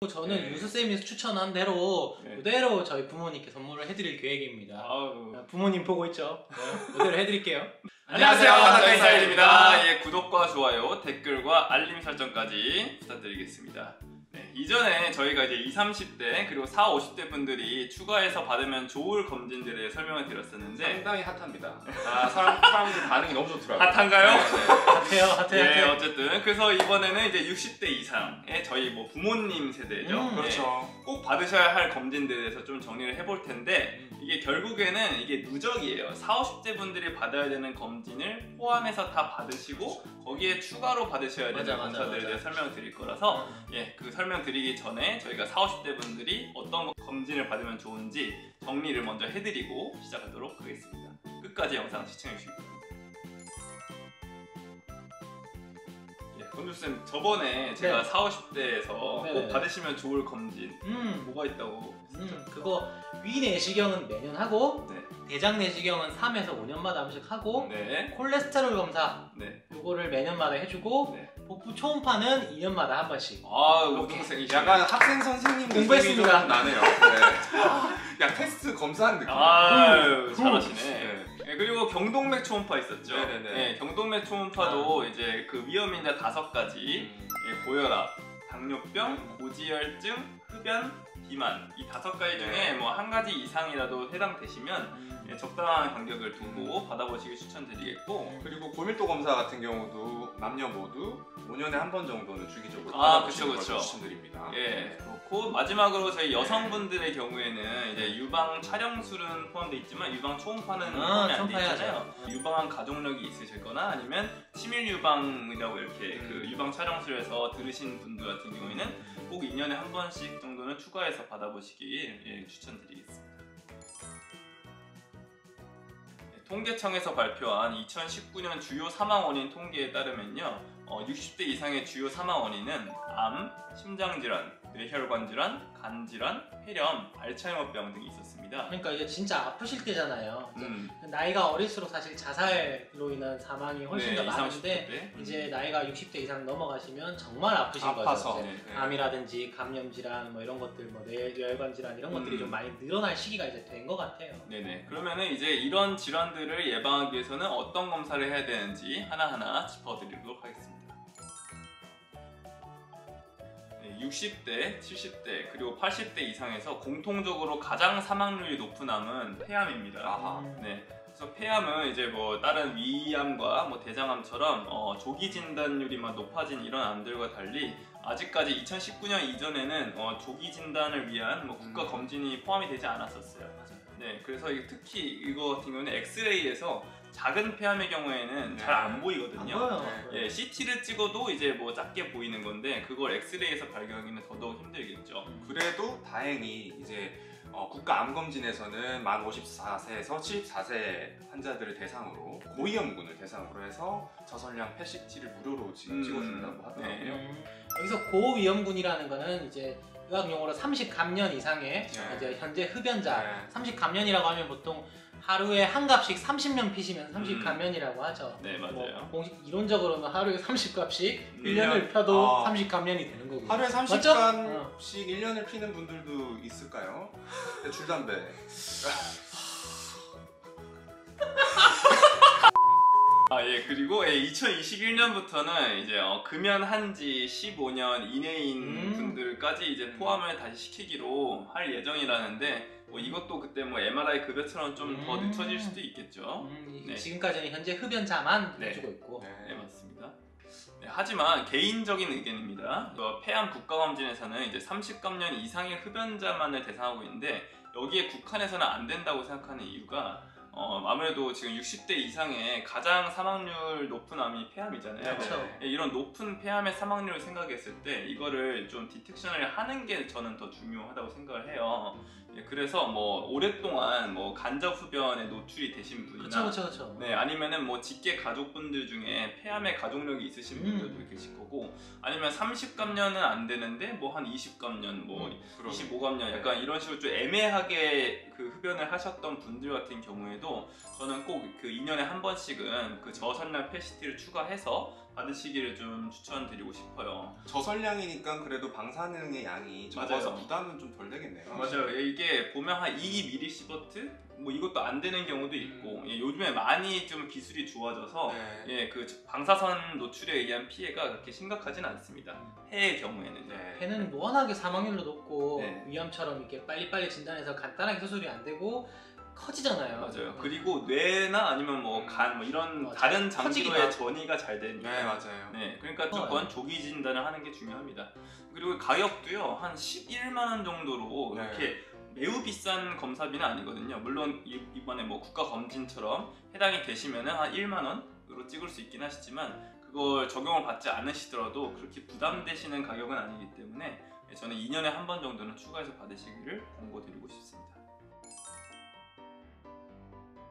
저는 네. 유수쌤이 추천한 대로 네. 그대로 저희 부모님께 선물을 해드릴 계획입니다. 아우. 부모님 보고 있죠? 네, 그대로 해드릴게요. 안녕하세요, 바닥가인 사일입니다. 예, 구독과 좋아요, 댓글과 알림 설정까지 부탁드리겠습니다. 네, 이전에 저희가 이제 20, 30대 그리고 40, 50대 분들이 추가해서 받으면 좋을 검진들에 대해 설명을 드렸었는데 상당히 핫합니다. 사람들 반응이 너무 좋더라고요. 핫한가요? 핫해요, 핫해요. 네, 어쨌든 그래서 이번에는 이제 60대 이상의 저희 뭐 부모님 세대죠. 그렇죠. 꼭 받으셔야 할 검진들에 대해서 좀 정리를 해볼 텐데 이게 결국에는 이게 누적이에요. 40, 50대 분들이 받아야 되는 검진을 포함해서 다 받으시고 거기에 추가로 받으셔야 되는 검사들에 대해 설명을 드릴 거라서 예, 그 설명드리기 전에 저희가 40, 50대 분들이 어떤 검진을 받으면 좋은지 정리를 먼저 해드리고 시작하도록 하겠습니다. 끝까지 영상 시청해주시기 바랍니다. 건주쌤, 저번에 제가 40, 50대에서 꼭 받으시면 좋을 검진 뭐가 있다고 했었죠? 그거 위 내시경은 매년 하고 네. 대장 내시경은 3에서 5년마다 한 번씩 하고 네. 콜레스테롤 검사 네. 요거를 매년마다 해주고 네. 복부 초음파는 2년마다 한 번씩. 우등생이시네. 약간 학생 선생님 공부했습니다. 느낌이 좀 나네요. 네. 야 테스트 검사하는 느낌. 아유, 잘하시네. 네. 네, 그리고 경동맥 초음파 있었죠. 네네네. 네, 경동맥 초음파도 이제 그 위험인자 5가지 예, 고혈압, 당뇨병, 고지혈증, 흡연, 비만 이 5가지 중에 뭐 한 가지 이상이라도 해당되시면 예, 적당한 간격을 두고 받아보시길 추천드리겠고 그리고 고밀도 검사 같은 경우도 남녀 모두 5년에 한 번 정도는 주기적으로 그쵸, 받아보시는 걸 그쵸. 추천드립니다. 예, 그렇고 마지막으로 저희 여성분들의 경우에는 이제 유방 촬영술은 포함되어 있지만 유방 초음파는 포함이 안 돼 있잖아요. 유방암 가족력이 있으실거나 아니면 치밀 유방이라고 이렇게 그 유방 촬영술에서 들으신 분들 같은 경우에는 꼭 2년에 한 번씩 정도는 추가해서 받아보시길 예, 추천드리겠습니다. 통계청에서 발표한 2019년 주요 사망 원인 통계에 따르면요 60대 이상의 주요 사망 원인은 암, 심장질환, 뇌혈관 질환, 간질환, 폐렴, 알츠하이머병 등이 있었습니다. 그러니까 이게 진짜 아프실 때잖아요. 나이가 어릴수록 사실 자살로 인한 사망이 훨씬 더 많은데 이제 나이가 60대 이상 넘어가시면 정말 아프신 거죠. 암이라든지 감염 질환 뭐 이런 것들, 뭐 뇌혈관 질환 이런 것들이 좀 많이 늘어날 시기가 이제 된 것 같아요. 네네. 그러면은 이제 이런 질환들을 예방하기 위해서는 어떤 검사를 해야 되는지 하나하나 짚어드리도록 하겠습니다. 60대, 70대, 그리고 80대 이상에서 공통적으로 가장 사망률이 높은 암은 폐암입니다. 네. 그래서 폐암은 이제 뭐 다른 위암과 뭐 대장암처럼 조기 진단율이 막 높아진 이런 암들과 달리 아직까지 2019년 이전에는 조기 진단을 위한 뭐 국가 검진이 포함이 되지 않았었어요. 네, 그래서 특히 이거 같은 경우는 엑스레이에서 작은 폐암의 경우에는 잘 안 보이거든요. 예, CT를 찍어도 이제 뭐 작게 보이는 건데 그걸 엑스레이에서 발견하기는 더더욱 힘들겠죠. 그래도 다행히 이제 국가암검진에서는 만 54세에서 74세 환자들을 대상으로 고위험군을 대상으로 해서 저선량 PET-CT를 무료로 지금 찍어준다고 하더라고요. 여기서 고위험군이라는 거는 이제 의학 용어로 30감년 이상의 이제 현재 흡연자 30감년이라고 하면 보통 하루에 한 갑씩 30명 피시면 30감년이라고 하죠. 네, 맞아요. 뭐 공식 이론적으로는 하루에 30갑씩 1년을 펴도 30감년이 되는 거고요. 하루에 30갑씩 1년을 피는 분들도 있을까요? 줄담배. 예, 그리고 2021년부터는 이제 금연한 지 15년 이내인 분들까지 이제 포함을 다시 시키기로 할 예정이라는데 뭐 이것도 그때 뭐 MRI 급여처럼 좀 더 늦춰질 수도 있겠죠. 지금까지는 현재 흡연자만 해주고 있고. 네, 맞습니다. 네, 하지만 개인적인 의견입니다. 폐암 국가검진에서는 이제 30감년 이상의 흡연자만을 대상하고 있는데 여기에 국한해서는 안 된다고 생각하는 이유가 아무래도 지금 60대 이상의 가장 사망률 높은 암이 폐암이잖아요. 이런 높은 폐암의 사망률을 생각했을 때 이거를 좀 디텍션을 하는 게 저는 더 중요하다고 생각을 해요. 그래서 뭐 오랫동안 뭐 간접 흡연에 노출이 되신 분이나 네, 아니면은 뭐 직계 가족분들 중에 폐암의 가족력이 있으신 분들도 계실 거고 아니면 30감년은 안 되는데 뭐 한 20감년, 뭐 25감년 약간 이런 식으로 좀 애매하게 그 흡연을 하셨던 분들 같은 경우에도 경우에도 저는 꼭 그 2년에 한 번씩은 그 저선량 PETCT를 추가해서 받으시기를 좀 추천드리고 싶어요. 저선량이니까 그래도 방사능의 양이 적어서 부담은 좀 덜 되겠네요. 맞아요. 이게 보면 한 2mSv 뭐 이것도 안 되는 경우도 있고 요즘에 많이 좀 기술이 좋아져서 그 방사선 노출에 의한 피해가 그렇게 심각하진 않습니다. 폐의 경우에는. 폐는 워낙에 사망률도 높고 위암처럼 이렇게 빨리빨리 진단해서 간단하게 수술이 안 되고 커지잖아요. 맞아요. 그리고 뇌나 아니면 뭐 간 뭐 이런 다른 장기로의 전이가 잘 되니까. 네, 맞아요. 그러니까 무조건 조기 진단을 하는 게 중요합니다. 그리고 가격도요 한 11만 원 정도로 이렇게 매우 비싼 검사비는 아니거든요. 물론 이번에 뭐 국가검진처럼 해당이 되시면은 한 1만 원으로 찍을 수 있긴 하시지만 그걸 적용을 받지 않으시더라도 그렇게 부담되시는 가격은 아니기 때문에 저는 2년에 한 번 정도는 추가해서 받으시기를 권고드리고 싶습니다.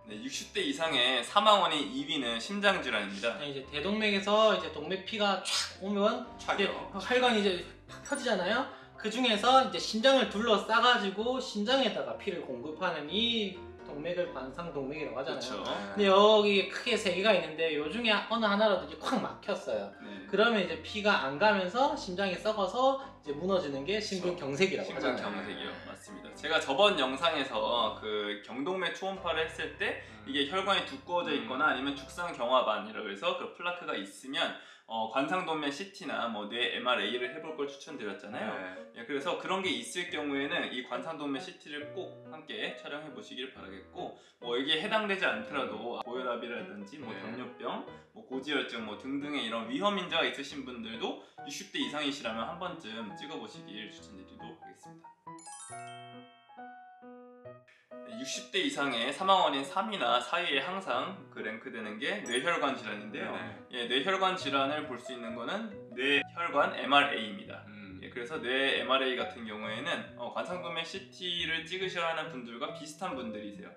60대 이상의 사망 원인 2위는 심장 질환입니다. 이제 대동맥에서 이제 동맥 피가 촥 오면 이제 혈관이 이제 펴지잖아요. 그 중에서 이제 심장을 둘러싸가지고 심장에다가 피를 공급하는 이 동맥을 관상동맥이라고 하잖아요. 그렇죠. 근데 여기 크게 세 개가 있는데 요 중에 어느 하나라도 이제 콱 막혔어요. 그러면 이제 피가 안 가면서 심장이 썩어서 이제 무너지는 게 심근경색이라고 하잖아요. 심근경색이요, 맞습니다. 제가 저번 영상에서 그 경동맥 초음파를 했을 때 이게 혈관이 두꺼워져 있거나 아니면 죽상경화반이라고 해서 그 플라크가 있으면 관상동맥 CT나 뭐 뇌 MRA를 해볼 걸 추천드렸잖아요. 그래서 그런 게 있을 경우에는 이 관상동맥 CT를 꼭 함께 촬영해 보시길 바라겠고, 뭐 이게 해당되지 않더라도 고혈압이라든지 뭐 당뇨병, 뭐 고지혈증 뭐 등등의 이런 위험 인자가 있으신 분들도 60대 이상이시라면 한 번쯤 찍어보시길 추천드리도록 하겠습니다. 60대 이상의 사망 원인 3위나 4위에 항상 그 랭크되는 게 뇌혈관 질환인데요. 뇌혈관 질환을 볼 수 있는 거는 뇌혈관 MRA입니다. 그래서 뇌 MRA 같은 경우에는 관상동맥 CT를 찍으셔야 하는 분들과 비슷한 분들이세요.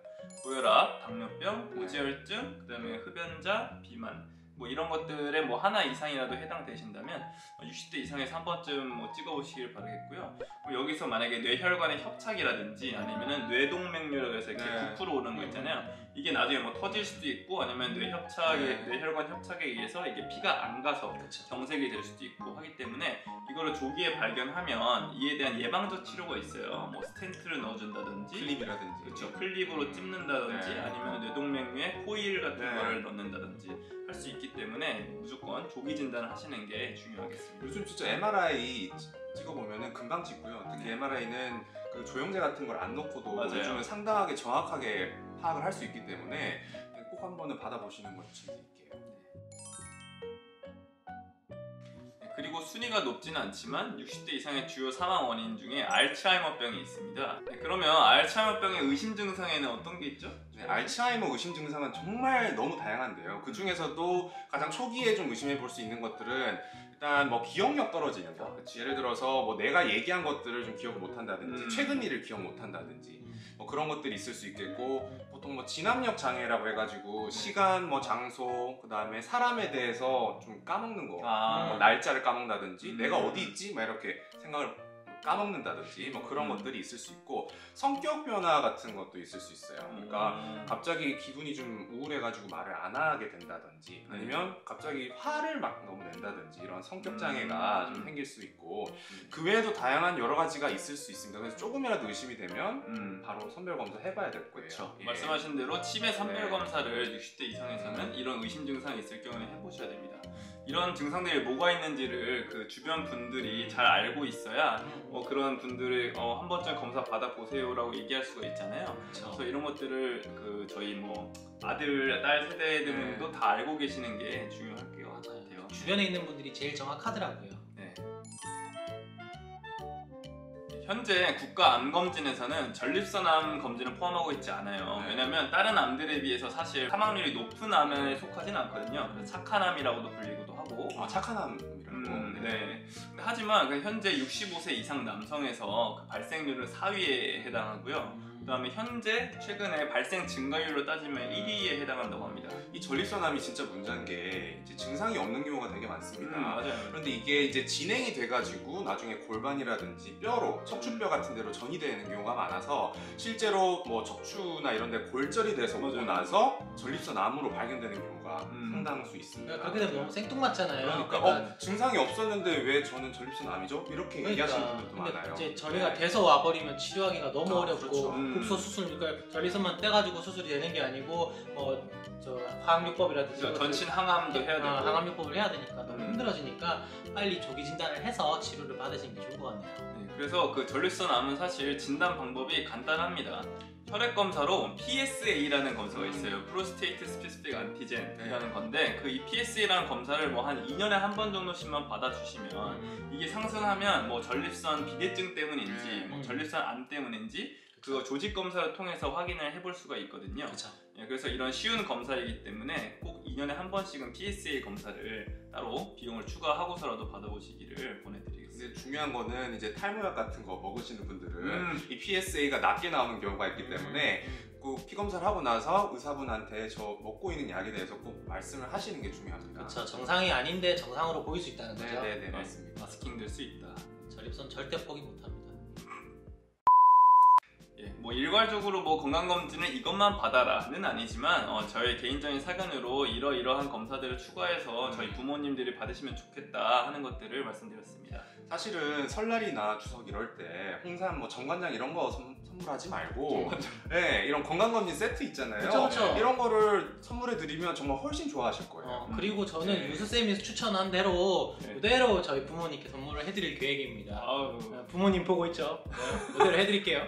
고혈압, 당뇨병, 고지혈증, 그 다음에 흡연자, 비만 뭐 이런 것들에 뭐 하나 이상이라도 해당되신다면 60대 이상에서 한 번쯤 뭐 찍어보시길 바라겠고요. 여기서 만약에 뇌혈관의 협착이라든지 아니면은 뇌동맥류라고 해서 이렇게 부풀어 오는 거 있잖아요. 이게 나중에 뭐 터질 수도 있고 아니면 뇌혈관 협착에 의해서 이게 피가 안 가서 경색이 될 수도 있고 하기 때문에 이거를 조기에 발견하면 이에 대한 예방적 치료가 있어요. 뭐 스텐트를 넣어준다든지 클립이라든지 그렇죠. 클립으로 찝는다든지 아니면 뇌동맥류에 코일 같은 거를 넣는다든지 할 수 있기 때문에 무조건 조기 진단을 하시는 게 중요하겠습니다. 요즘 진짜 MRI 찍어보면은 금방 찍고요. 특히 MRI는 그 조영제 같은 걸 안 넣고도 요즘은 상당하게 정확하게 파악을 할 수 있기 때문에 꼭 한 번은 받아보시는 걸 추천드릴게요. 그리고 순위가 높지는 않지만 60대 이상의 주요 사망 원인 중에 알츠하이머병이 있습니다. 그러면 알츠하이머병의 의심 증상에는 어떤 게 있죠? 알츠하이머 의심 증상은 정말 너무 다양한데요. 그 중에서도 가장 초기에 좀 의심해 볼 수 있는 것들은 일단 뭐 기억력 떨어지는 거. 예를 들어서 뭐 내가 얘기한 것들을 좀 기억을 못 한다든지 최근 일을 기억 못 한다든지 뭐 그런 것들이 있을 수 있겠고, 보통 뭐 진압력 장애라고 해가지고 시간, 뭐 장소, 그 다음에 사람에 대해서 좀 까먹는 거, 뭐 날짜를 까먹는다든지 내가 어디 있지? 막 이렇게 생각을 까먹는다든지 뭐 그런 것들이 있을 수 있고, 성격 변화 같은 것도 있을 수 있어요. 그러니까 갑자기 기분이 좀 우울해가지고 말을 안 하게 된다든지 아니면 갑자기 화를 막 너무 낸다든지 이런 성격 장애가 좀 생길 수 있고, 그 외에도 다양한 여러 가지가 있을 수 있습니다. 그래서 조금이라도 의심이 되면 바로 선별 검사 해봐야 될 거예요. 그렇죠. 말씀하신 대로 치매 선별 검사를 60대 이상에서는 이런 의심 증상이 있을 경우는 해보셔야 됩니다. 이런 증상들이 뭐가 있는지를 그 주변 분들이 잘 알고 있어야 뭐 그런 분들을 한 번쯤 검사 받아보세요라고 얘기할 수가 있잖아요. 그래서 이런 것들을 그 저희 뭐 아들, 딸 세대들도 다 알고 계시는 게 중요할 것 같아요. 주변에 있는 분들이 제일 정확하더라고요. 현재 국가암검진에서는 전립선암 검진을 포함하고 있지 않아요. 왜냐면 다른 암들에 비해서 사실 사망률이 높은 암에 속하진 않거든요. 그래서 착한 암이라고도 불리기도 하고. 착한 암이라고? 네. 하지만 현재 65세 이상 남성에서 그 발생률은 4위에 해당하고요. 그다음에 현재 최근에 발생 증가율로 따지면 1위에 해당한다고 합니다. 이 전립선암이 진짜 문제인 게 이제 증상이 없는 경우가 되게 많습니다. 맞아요. 그런데 이게 이제 진행이 돼가지고 나중에 골반이라든지 뼈로 척추뼈 같은 데로 전이 되는 경우가 많아서 실제로 뭐 척추나 이런 데 골절이 돼서 오고 맞아요. 나서 전립선암으로 발견되는 경우가 상당수 있습니다. 그러니까 그렇게 되면 너무 생뚱맞잖아요. 그러니까 증상이 없었는데 왜 저는 전립선암이죠? 이렇게 얘기하시는 분들도 근데 많아요. 이제 전이가 돼서 와버리면 치료하기가 너무 어렵고 그렇죠. 국소 수술, 그러니까 전립선만 떼가지고 수술이 되는 게 아니고 저 화학요법이라든지 전신 항암도 해야 되고 항암요법을 해야 되니까 너무 힘들어지니까 빨리 조기 진단을 해서 치료를 받으시는 게 좋을 것 같네요. 네, 그래서 그 전립선암은 사실 진단 방법이 간단합니다. 혈액 검사로 PSA라는 검사가 있어요. Prostate Specific Antigen이라는 건데 그 이 PSA라는 검사를 뭐 한 2년에 한 번 정도씩만 받아주시면 이게 상승하면 뭐 전립선 비대증 때문인지 뭐 전립선 암 때문인지 그거 조직 검사를 통해서 확인을 해볼 수가 있거든요. 그렇죠. 예, 그래서 이런 쉬운 검사이기 때문에 꼭 2년에 한 번씩은 PSA 검사를 따로 비용을 추가하고서라도 받아보시기를 보내드리겠습니다. 근데 중요한 거는 이제 탈모약 같은 거 먹으시는 분들은 이 PSA가 낮게 나오는 경우가 있기 때문에 꼭 피 검사를 하고 나서 의사분한테 저 먹고 있는 약에 대해서 꼭 말씀을 하시는 게 중요합니다. 그렇죠. 정상이 아닌데 정상으로 보일 수 있다는 거죠. 네네네 맞습니다. 마스킹 될 수 있다. 전립선 절대 포기 못합니다. 예, 뭐 일괄적으로 뭐 건강검진은 이것만 받아라는 아니지만 저의 개인적인 사견으로 이러이러한 검사들을 추가해서 저희 부모님들이 받으시면 좋겠다 하는 것들을 말씀드렸습니다. 사실은 설날이나 추석 이럴 때 홍삼, 뭐 정관장 이런 거 선물하지 말고 네, 이런 건강검진 세트 있잖아요. 그쵸. 이런 거를 선물해 드리면 정말 훨씬 좋아하실 거예요. 그리고 저는 유수쌤이 추천한 대로 그대로 저희 부모님께 선물을 해드릴 계획입니다. 부모님 보고 있죠? 그대로 해드릴게요.